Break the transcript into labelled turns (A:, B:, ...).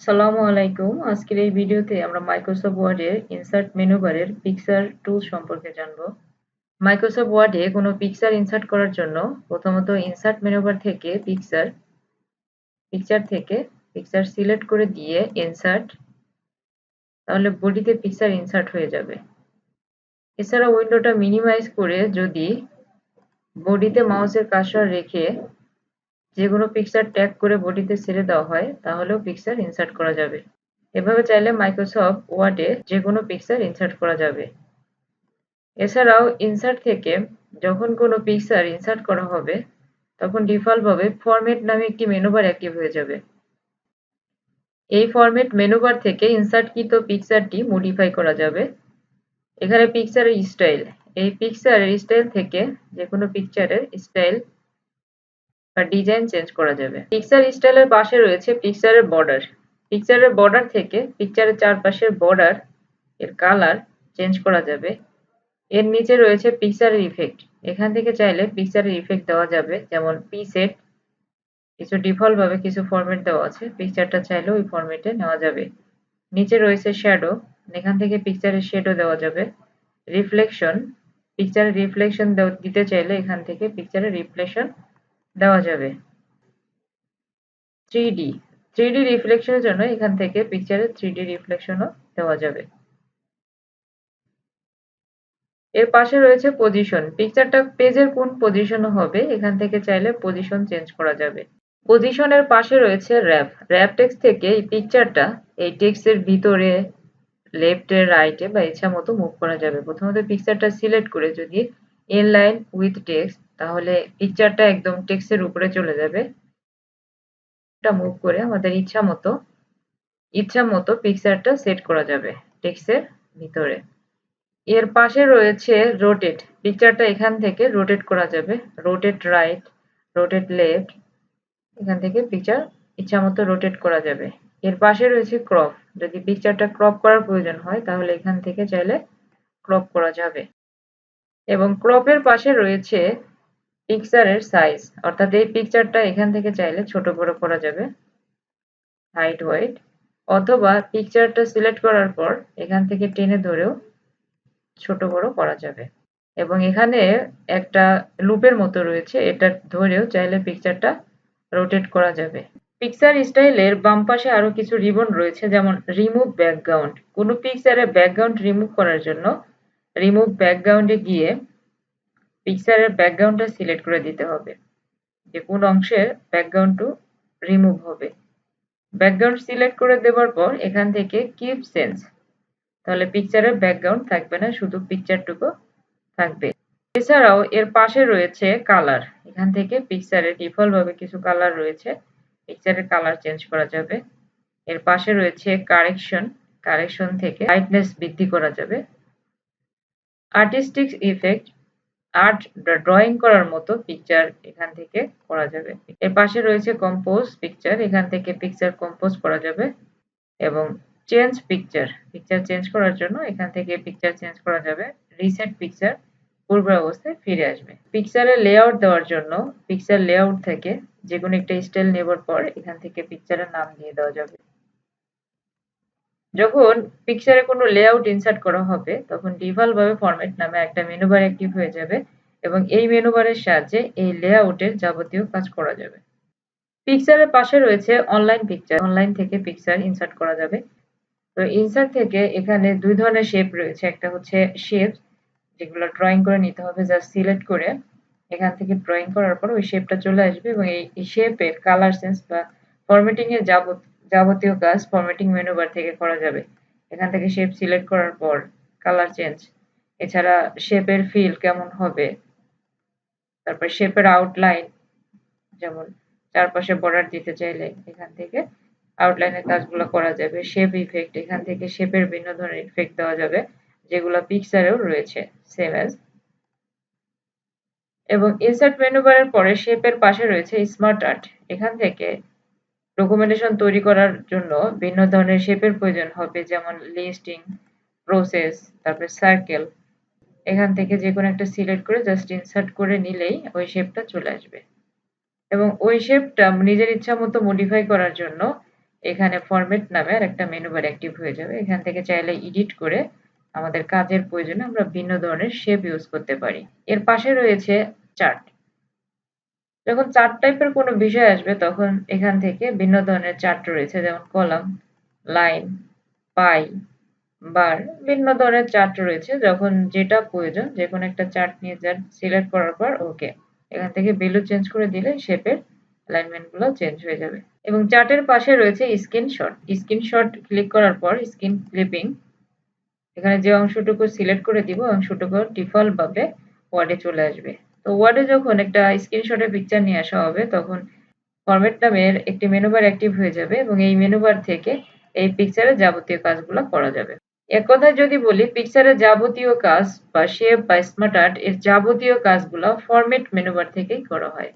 A: সালামু আলাইকুম। আজকের এই ভিডিওতে আমরা মাইক্রোসফট ওয়ার্ডের ইনসার্ট মেনু বারের পিকচার টুল সম্পর্কে জানব। মাইক্রোসফট ওয়ার্ডে কোনো পিকচার ইনসার্ট করার জন্য প্রথমত ইনসার্ট মেনু বার থেকে পিকচার থেকে পিকচার সিলেক্ট করে দিয়ে ইনসার্ট, তাহলে বডিতে পিকচার ইনসার্ট হয়ে যাবে। এছাড়া উইন্ডোটা মিনিমাইজ করে যদি বডিতে মাউসের কার্সর রেখে যেকোনো পিকচার ট্যাগ করে বডিতে ছেড়ে দেওয়া হয় তাহলেও পিকচার ইনসার্ট করা যাবে। এভাবে চাইলে মাইক্রোসফট ওয়ার্ডে যেকোনো পিকচার ইনসার্ট করা যাবে। এছাড়াও ইনসার্ট থেকে যখন কোনো পিকচার ইনসার্ট করা হবে তখন ডিফল্টভাবে ফরম্যাট নামে একটি মেনু বার অ্যাক্টিভ হয়ে যাবে। এই ফরম্যাট মেনু বার থেকে ইনসার্টকৃত পিকচারটি মডিফাই করা যাবে। এখানে পিকচারের স্টাইল, এই পিকচারের স্টাইল থেকে যেকোনো পিকচারের স্টাইল বা ডিজাইন চেঞ্জ করা যাবে। পিকচার স্টাইলের পাশে রয়েছে পিকচারের বর্ডার। পিকচারের বর্ডার থেকে পিকচারের চারপাশের বর্ডার এর কালার চেঞ্জ করা যাবে। এর নিচে রয়েছে পিকচারের ইফেক্ট। এখান থেকে চাইলে পিকচারের ইফেক্ট দেওয়া যাবে, যেমন পিসেট। কিছু ডিফল্ট ভাবে কিছু ফরম্যাট দেওয়া আছে, পিকচারটা চাইলে ওই ফরম্যাটে নেওয়া যাবে। নিচে রয়েছে শ্যাডো, এখান থেকে পিকচারের শ্যাডো দেওয়া যাবে। রিফ্লেকশন, পিকচারের রিফ্লেকশন দিতে চাইলে এখান থেকে পিকচারের রিফ্লেকশন দেওয়া যাবে। 3D, 3D রিফ্লেকশনের জন্য এখান থেকে পিকচারের 3D রিফ্লেকশনও দেওয়া যাবে। এর পাশে রয়েছে পজিশন। পিকচারটা পেজের কোন পজিশনে হবে এখান থেকে চাইলে পজিশন চেঞ্জ করা যাবে। পজিশনের পাশে রয়েছে র‍্যাপ। র‍্যাপ টেক্সট থেকে এই পিকচারটা এই টেক্সটের ভিতরে, লেফটে, রাইটে বা ইচ্ছা মতো মুভ করা যাবে। প্রথমত পিকচারটা সিলেক্ট করে যদি ইনলাইন উইথ টেক্সট, তাহলে পিকচারটা একদম টেক্সটের উপরে চলে যাবে। এটা মুভ করে আমাদের ইচ্ছা মতো পিকচারটা সেট করা যাবে টেক্সটের ভিতরে। এর পাশে রয়েছে রোটেট। পিকচারটা এখান থেকে রোটেট করা যাবে। রোটেট রাইট, রোটেট লেফট, এখান থেকে পিকচার ইচ্ছামতো রোটেট করা যাবে। এর পাশে রয়েছে ক্রপ। যদি পিকচারটা ক্রপ করার প্রয়োজন হয় তাহলে এখান থেকে চাইলে ক্রপ করা যাবে। এবং ক্রপের পাশে রয়েছে পিকচারের সাইজ, অর্থাৎ এই পিকচারটা এখান থেকে চাইলে ছোট বড় করা যাবে, হাইট ওয়েট, অথবা পিকচারটা সিলেক্ট করার পর এখান থেকে টেনে ধরেও ছোট বড় করা যাবে। এবং এখানে একটা লুপের মতো রয়েছে, এটা ধরেও চাইলে পিকচারটা রোটেট করা যাবে। পিকচার স্টাইলের বাম পাশে আরো কিছু রিবন রয়েছে, যেমন রিমুভ ব্যাকগ্রাউন্ড। কোনো পিকচারের ব্যাকগ্রাউন্ড রিমুভ করার জন্য রিমুভ ব্যাকগ্রাউন্ডে গিয়ে পিকচারের ব্যাকগ্রাউন্ডটা সিলেক্ট করে দিতে হবে যে কোন অংশের ব্যাকগ্রাউন্ডটা রিমুভ হবে। ব্যাকগ্রাউন্ড সিলেক্ট করে দেওয়ার পর এখান থেকে কিপ চেঞ্জ, তাহলে পিকচারের ব্যাকগ্রাউন্ড থাকবে না, শুধু পিকচারটুকু থাকবে। এছাড়াও এর পাশে রয়েছে কালার। এখান থেকে পিকচারের ডিফল্ট ভাবে কিছু কালার রয়েছে, পিকচারের কালার চেঞ্জ করা যাবে। এর পাশে রয়েছে কারেকশন, কারেকশন থেকে ব্রাইটনেস বৃদ্ধি করা যাবে। আর্টিস্টিক ইফেক্ট, আর্ট ড্রয়িং করার মতো পিকচার এখান থেকে করা যাবে। এর পাশে রয়েছে কম্পোজ পিকচার, এখান থেকে পিকচার কম্পোজ করা যাবে। এবং চেঞ্জ পিকচার, পিকচার চেঞ্জ করার জন্য এখান থেকে পিকচার চেঞ্জ করা যাবে। রিসেট পিকচার, পূর্ব অবস্থায় ফিরে আসবে। পিকচারের লেআউট দেওয়ার জন্য পিকচার লেআউট থেকে যেকোনো একটা স্টাইল নেবার পর এখান থেকে পিকচারের নাম দিয়ে দেওয়া যাবে। যখন পিকচারে কোনো লেআউট ইনসার্ট করা হবে তখন ডিফল্ট ভাবে ফরম্যাট নামে একটা মেনু বার অ্যাক্টিভ হয়ে যাবে এবং এই মেনু বারের সাহায্যে এই লেআউটের যাবতীয় কাজ করা যাবে। পিকচারের পাশে রয়েছে অনলাইন পিকচার। অনলাইন থেকে পিকচার ইনসার্ট করা যাবে। তো ইনসার্ট থেকে এখানে দুই ধরনের শেপ রয়েছে। একটা হচ্ছে শেপ, যেগুলো ড্রয়িং করে নিতে হবে, জাস্ট সিলেক্ট করে এখান থেকে ড্রয়িং করার পর ওই শেপটা চলে আসবে এবং এই শেপের কালার চেঞ্জ বা ফরম্যাটিং এর যাবতীয় কাজ ফরম্যাটিং মেনু বার থেকে করা যাবে। এখান থেকে শেপ সিলেক্ট করার পর কালার চেঞ্জ, এছাড়া শেপের ফিল কেমন হবে, তারপর শেপের আউটলাইন, যেমন চারপাশে বর্ডার দিতে চাইলে এখান থেকে আউটলাইনের কাজগুলো করা যাবে। শেপ ইফেক্ট, এখান থেকে শেপের ভিন্ন ধরনের ইফেক্ট দেওয়া যাবে যেগুলো পিকচারেও রয়েছে সেম অ্যাজ। এবং ইনসার্ট মেনু বারের পরে শেপের পাশে রয়েছে স্মার্ট আর্ট। এখান থেকে ডকুমেন্টেশন তৈরি করার জন্য ভিন্ন ধরনের শেপের প্রয়োজন হবে, যেমন লিস্টিং, প্রসেস, তারপর সার্কেল। এখান থেকে যে কোনো একটা সিলেক্ট করে জাস্ট ইনসার্ট করে নিলেই ওই শেপটা চলে আসবে। এবং ওই শেপটা নিজের ইচ্ছা মতো মডিফাই করার জন্য এখানে ফরম্যাট নামে আরেকটা মেনু বার অ্যাক্টিভ হয়ে যাবে। এখান থেকে চাইলে এডিট করে আমাদের কাজের প্রয়োজনে আমরা ভিন্ন ধরনের শেপ ইউজ করতে পারি। এর পাশে রয়েছে চার্ট। যখন চার্ট টাইপের কোনো বিষয় আসবে তখন এখান থেকে ভিন্ন ধরনের চার্ট রয়েছে, যেমন কলাম, লাইন, পাই, বার, ভিন্ন ধরনের চার্ট রয়েছে। যখন যেটা প্রয়োজন যেকোনো একটা চার্ট নিয়ে যান, সিলেক্ট করার পর ওকে, এখান থেকে ভ্যালু চেঞ্জ করে দিলে শেপের অ্যালাইনমেন্ট গুলো চেঞ্জ হয়ে যাবে। এবং চার্টের পাশে রয়েছে স্ক্রিনশট। স্ক্রিনশট ক্লিক করার পর স্ক্রিন ক্লিপিং, এখানে যে অংশটুকু সিলেক্ট করে দিব অংশটুকু ডিফল্ট ভাবে ওয়ার্ডে চলে আসবে। তো ওয়ার্ডে যখন একটা স্ক্রিনশটের পিকচার নিয়ে আসা হবে তখন ফরম্যাট নামের একটি মেনু বার অ্যাক্টিভ হয়ে যাবে এবং এই মেনু বার থেকে এই পিকচারের যাবতীয় কাজগুলো করা যাবে। এক কথায় যদি বলি, পিকচারের যাবতীয় কাজ বা শেপ বা স্মার্ট আর্ট এর যাবতীয় কাজগুলো ফরম্যাট মেনু বার থেকেই করা হয়।